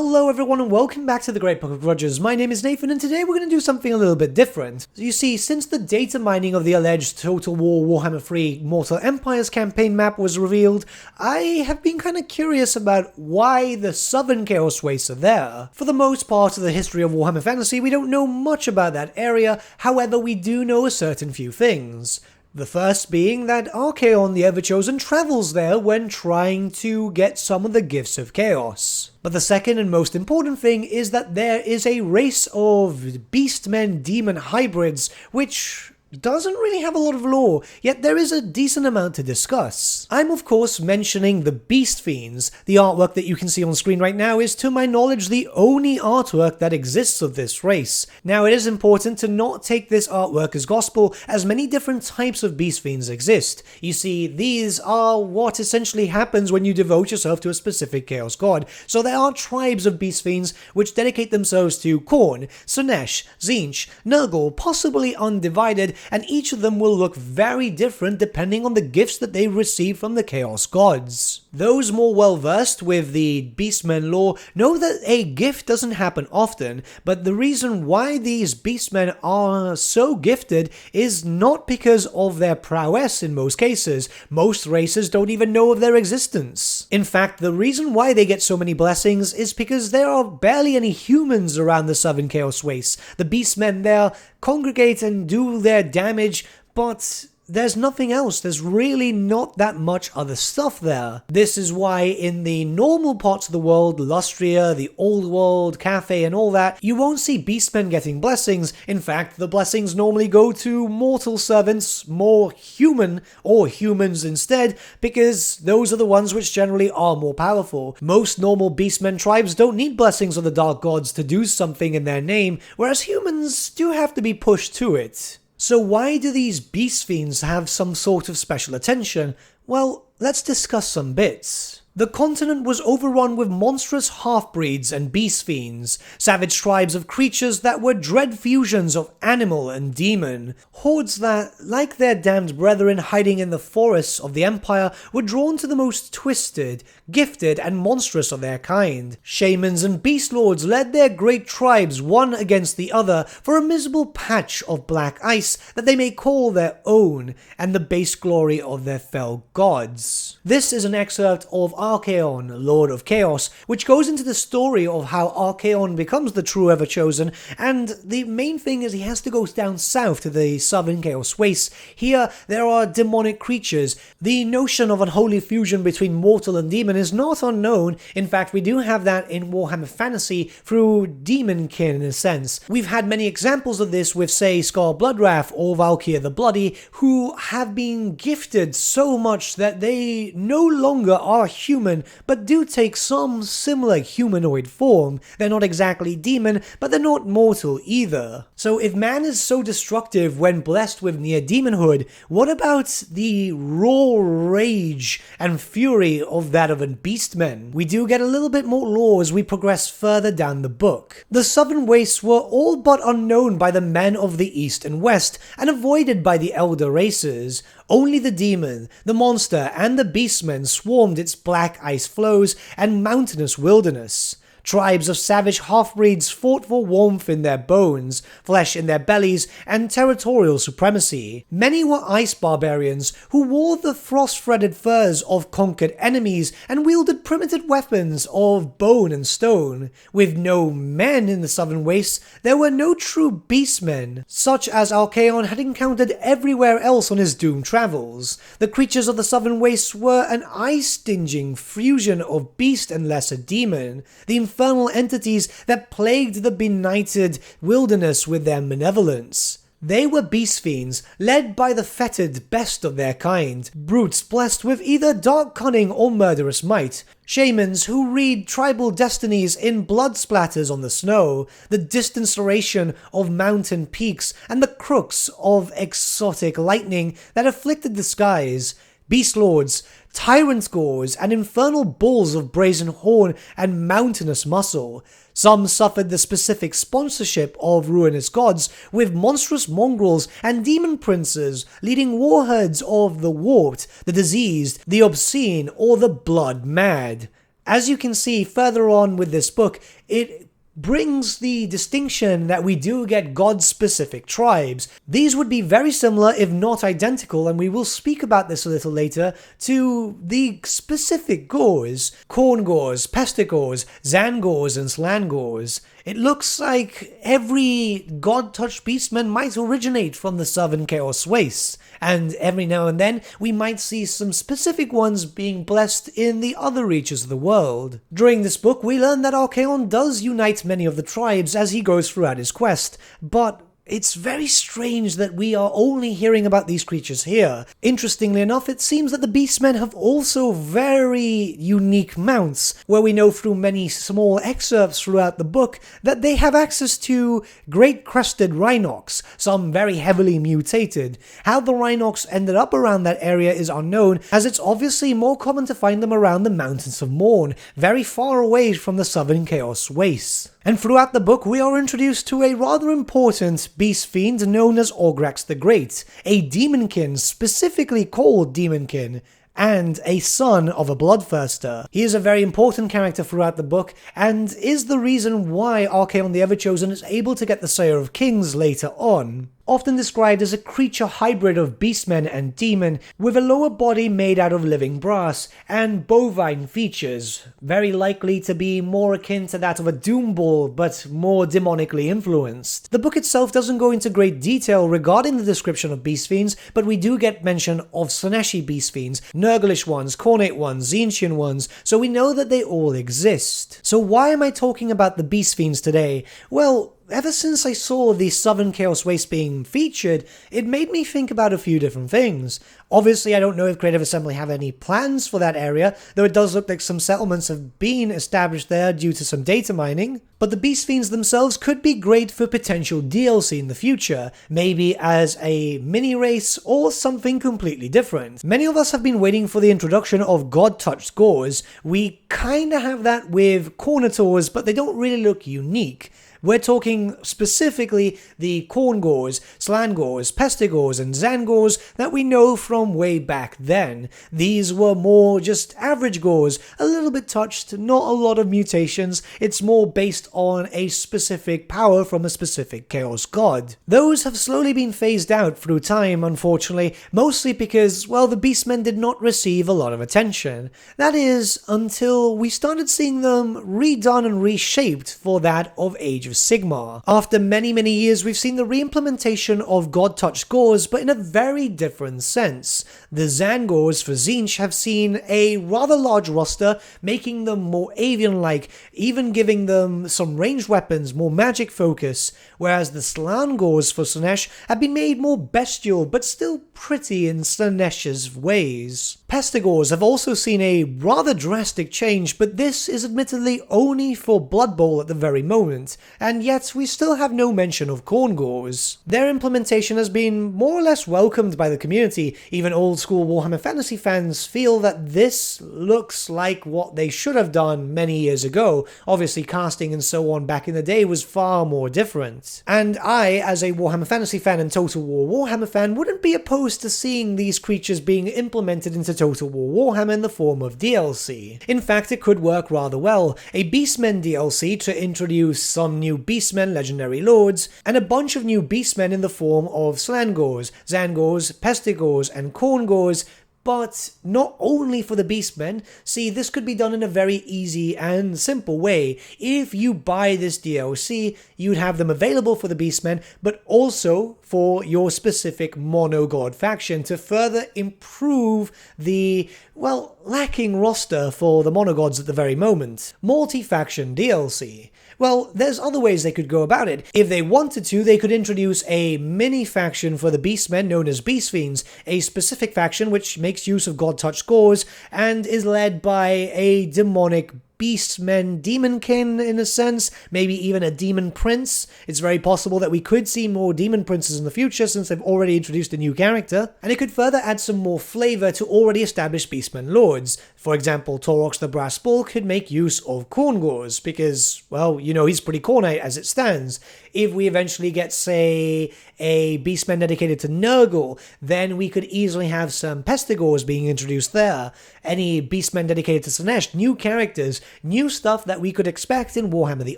Hello everyone and welcome back to the Great Book of Grudges. My name is Nathan and today we're going to do something a little bit different. You see, since the data mining of the alleged Total War Warhammer 3 Mortal Empires campaign map was revealed, I have been kind of curious about why the Southern Chaos Wastes are there. For the most part of the history of Warhammer Fantasy, we don't know much about that area, however we do know a certain few things. The first being that Archaon the Everchosen travels there when trying to get some of the gifts of chaos. But the second and most important thing is that there is a race of beastmen demon hybrids which doesn't really have a lot of lore, yet there is a decent amount to discuss. I'm of course mentioning the Beast Fiends. The artwork that you can see on screen right now is to my knowledge the only artwork that exists of this race. Now it is important to not take this artwork as gospel, as many different types of Beast Fiends exist. You see, these are what essentially happens when you devote yourself to a specific Chaos God. So there are tribes of Beast Fiends which dedicate themselves to Khorne, Slaanesh, Tzeentch, Nurgle, possibly Undivided, and each of them will look very different depending on the gifts that they receive from the Chaos Gods. Those more well versed with the Beastmen lore know that a gift doesn't happen often, but the reason why these Beastmen are so gifted is not because of their prowess in most cases. Most races don't even know of their existence. In fact, the reason why they get so many blessings is because there are barely any humans around the Southern Chaos Wastes. The Beastmen there congregate and do their damage, but there's nothing else. There's really not that much other stuff there. This is why in the normal parts of the world, Lustria, the Old World, Cathay and all that, you won't see beastmen getting blessings. In fact, the blessings normally go to mortal servants, more human, or humans instead, because those are the ones which generally are more powerful. Most normal beastmen tribes don't need blessings of the Dark Gods to do something in their name, whereas humans do have to be pushed to it. So why do these Beast Fiends have some sort of special attention? Well, let's discuss some bits. The continent was overrun with monstrous half-breeds and beast fiends, savage tribes of creatures that were dread fusions of animal and demon, hordes that, like their damned brethren hiding in the forests of the Empire, were drawn to the most twisted, gifted, and monstrous of their kind. Shamans and beast lords led their great tribes one against the other for a miserable patch of black ice that they may call their own, and the base glory of their fell gods. This is an excerpt of Archaon, Lord of Chaos, which goes into the story of how Archaon becomes the true Everchosen, and the main thing is he has to go down south to the Southern Chaos Wastes. Here, there are demonic creatures. The notion of unholy fusion between mortal and demon is not unknown. In fact, we do have that in Warhammer Fantasy through Demonkin in a sense. We've had many examples of this with, say, Scar Bloodrath or Valkyr the Bloody, who have been gifted so much that they no longer are human, but do take some similar humanoid form. They're not exactly demon, but they're not mortal either. So if man is so destructive when blessed with near demonhood, what about the raw rage and fury of that of a beastman? We do get a little bit more lore as we progress further down the book. The Southern Wastes were all but unknown by the men of the East and West, and avoided by the elder races. Only the demon, the monster, and the beastmen swarmed its black ice flows and mountainous wilderness. Tribes of savage half-breeds fought for warmth in their bones, flesh in their bellies, and territorial supremacy. Many were ice barbarians who wore the frost-threaded furs of conquered enemies and wielded primitive weapons of bone and stone. With no men in the Southern Wastes, there were no true beastmen, such as Archaon had encountered everywhere else on his doomed travels. The creatures of the Southern Wastes were an eye-stinging fusion of beast and lesser demon, the infernal entities that plagued the benighted wilderness with their malevolence. They were beast fiends, led by the fetid best of their kind, brutes blessed with either dark cunning or murderous might, shamans who read tribal destinies in blood splatters on the snow, the distinction of mountain peaks, and the crooks of exotic lightning that afflicted the skies, beast lords, tyrant gores, and infernal bulls of brazen horn and mountainous muscle. Some suffered the specific sponsorship of ruinous gods, with monstrous mongrels and demon princes leading war herds of the warped, the diseased, the obscene, or the blood mad. As you can see further on with this book, it brings the distinction that we do get God-specific tribes. These would be very similar, if not identical, and we will speak about this a little later, to the specific Gors: Khorngors, Pestigors, Zangors, and Slangors. It looks like every God-touched beastman might originate from the Southern Chaos Wastes, and every now and then we might see some specific ones being blessed in the other reaches of the world. During this book, we learn that Archaon does unite many of the tribes as he goes throughout his quest, but it's very strange that we are only hearing about these creatures here. Interestingly enough, it seems that the Beastmen have also very unique mounts, where we know through many small excerpts throughout the book that they have access to great crested Rhinox, some very heavily mutated. How the Rhinox ended up around that area is unknown, as it's obviously more common to find them around the Mountains of Morn, very far away from the Southern Chaos Wastes. And throughout the book, we are introduced to a rather important beast fiend known as Orgrax the Great, a demonkin specifically called Demonkin, and a son of a Bloodthirster. He is a very important character throughout the book, and is the reason why Archaon the Everchosen is able to get the Slayer of Kings later on. Often described as a creature hybrid of beastmen and demon, with a lower body made out of living brass, and bovine features, very likely to be more akin to that of a Doomball, but more demonically influenced. The book itself doesn't go into great detail regarding the description of beast fiends, but we do get mention of Slaaneshi beast fiends, Nurglish ones, Khornate ones, Tzeentchian ones, so we know that they all exist. So why am I talking about the beast fiends today? Well, ever since I saw the Southern Chaos Waste being featured, it made me think about a few different things. Obviously, I don't know if Creative Assembly have any plans for that area, though it does look like some settlements have been established there due to some data mining. But the Beast Fiends themselves could be great for potential DLC in the future, maybe as a mini-race or something completely different. Many of us have been waiting for the introduction of God-touched Gors. We kinda have that with Khornators, but they don't really look unique. We're talking specifically the Khorngors, Slangors, Pestigors, and Zangors that we know from way back then. These were more just average Gors, a little bit touched, not a lot of mutations. It's more based on a specific power from a specific Chaos God. Those have slowly been phased out through time, unfortunately, mostly because, well, the Beastmen did not receive a lot of attention. That is, until we started seeing them redone and reshaped for that of Age of Sigmar. After many years, we've seen the re-implementation of God-touched Gors, but in a very different sense. The Zangors for Tzeentch have seen a rather large roster, making them more avian-like, even giving them some ranged weapons, more magic focus, whereas the Slangors for Slaanesh have been made more bestial, but still pretty in Slaanesh's ways. Pestigors have also seen a rather drastic change, but this is admittedly only for Blood Bowl at the very moment, and yet we still have no mention of Khorngors. Their implementation has been more or less welcomed by the community. Even old school Warhammer Fantasy fans feel that this looks like what they should have done many years ago. Obviously casting and so on back in the day was far more different. And I, as a Warhammer Fantasy fan and Total War Warhammer fan, wouldn't be opposed to seeing these creatures being implemented into Total War Warhammer in the form of DLC. In fact, it could work rather well. A Beastmen DLC to introduce some new Beastmen legendary lords, and a bunch of new Beastmen in the form of Slangors, Zangors, Pestigors, and Khorngors, but not only for the Beastmen. See, this could be done in a very easy and simple way. If you buy this DLC, you'd have them available for the Beastmen, but also for your specific Monogod faction to further improve the, well, lacking roster for the Monogods at the very moment. Multi-faction DLC. Well, there's other ways they could go about it. If they wanted to, they could introduce a mini-faction for the Beastmen known as Beast Fiends, a specific faction which makes use of God-touched Gors and is led by a demonic Beastmen Demonkin in a sense, maybe even a Demon Prince. It's very possible that we could see more Demon Princes in the future since they've already introduced a new character, and it could further add some more flavor to already established Beastmen lords. For example, Torox the Brass Bull could make use of Khorngors because, well, you know, he's pretty Khornite as it stands. If we eventually get, say, a Beastman dedicated to Nurgle, then we could easily have some Pestigors being introduced there. Any Beastmen dedicated to Slaanesh, new characters, new stuff that we could expect in Warhammer the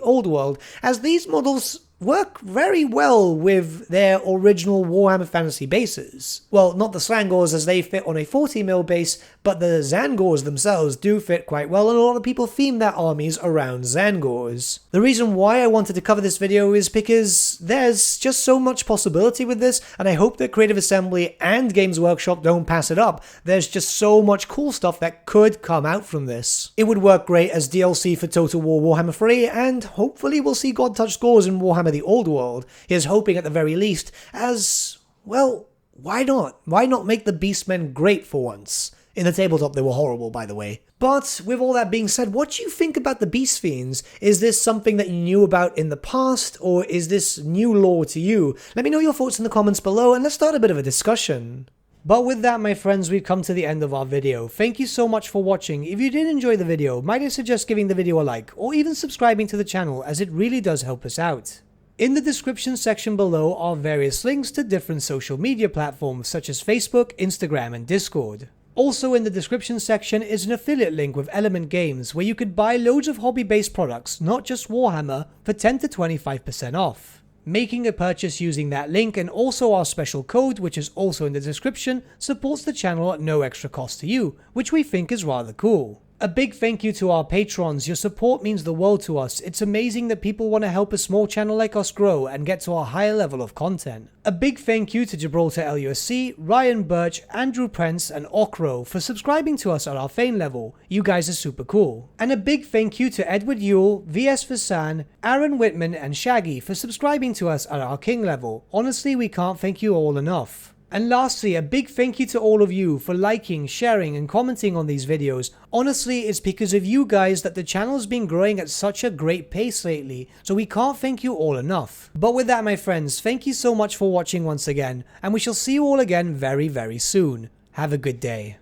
Old World, as these models work very well with their original Warhammer Fantasy bases. Well, not the Slangors as they fit on a 40mm base, but the Zangors themselves do fit quite well, and a lot of people theme their armies around Zangors. The reason why I wanted to cover this video is because there's just so much possibility with this, and I hope that Creative Assembly and Games Workshop don't pass it up. There's just so much cool stuff that could come out from this. It would work great as DLC for Total War Warhammer 3, and hopefully we'll see God-Touch scores in Warhammer the Old World. Here's hoping at the very least, as, well, why not? Why not make the Beastmen great for once? In the tabletop they were horrible, by the way. But with all that being said, what do you think about the Beast Fiends? Is this something that you knew about in the past, or is this new lore to you? Let me know your thoughts in the comments below, and let's start a bit of a discussion. But with that, my friends, we've come to the end of our video. Thank you so much for watching. If you did enjoy the video, might I suggest giving the video a like, or even subscribing to the channel, as it really does help us out. In the description section below are various links to different social media platforms such as Facebook, Instagram, and Discord. Also in the description section is an affiliate link with Element Games where you could buy loads of hobby-based products, not just Warhammer, for 10 to 25% off. Making a purchase using that link and also our special code, which is also in the description, supports the channel at no extra cost to you, which we think is rather cool. A big thank you to our patrons. Your support means the world to us. It's amazing that people want to help a small channel like us grow and get to a higher level of content. A big thank you to Gibraltar LUSC, Ryan Birch, Andrew Prince, and Okro for subscribing to us at our Fane level. You guys are super cool. And a big thank you to Edward Yule, VS Vasan, Aaron Whitman, and Shaggy for subscribing to us at our King level. Honestly, we can't thank you all enough. And lastly, a big thank you to all of you for liking, sharing, and commenting on these videos. Honestly, it's because of you guys that the channel's been growing at such a great pace lately, so we can't thank you all enough. But with that, my friends, thank you so much for watching once again, and we shall see you all again very, very soon. Have a good day.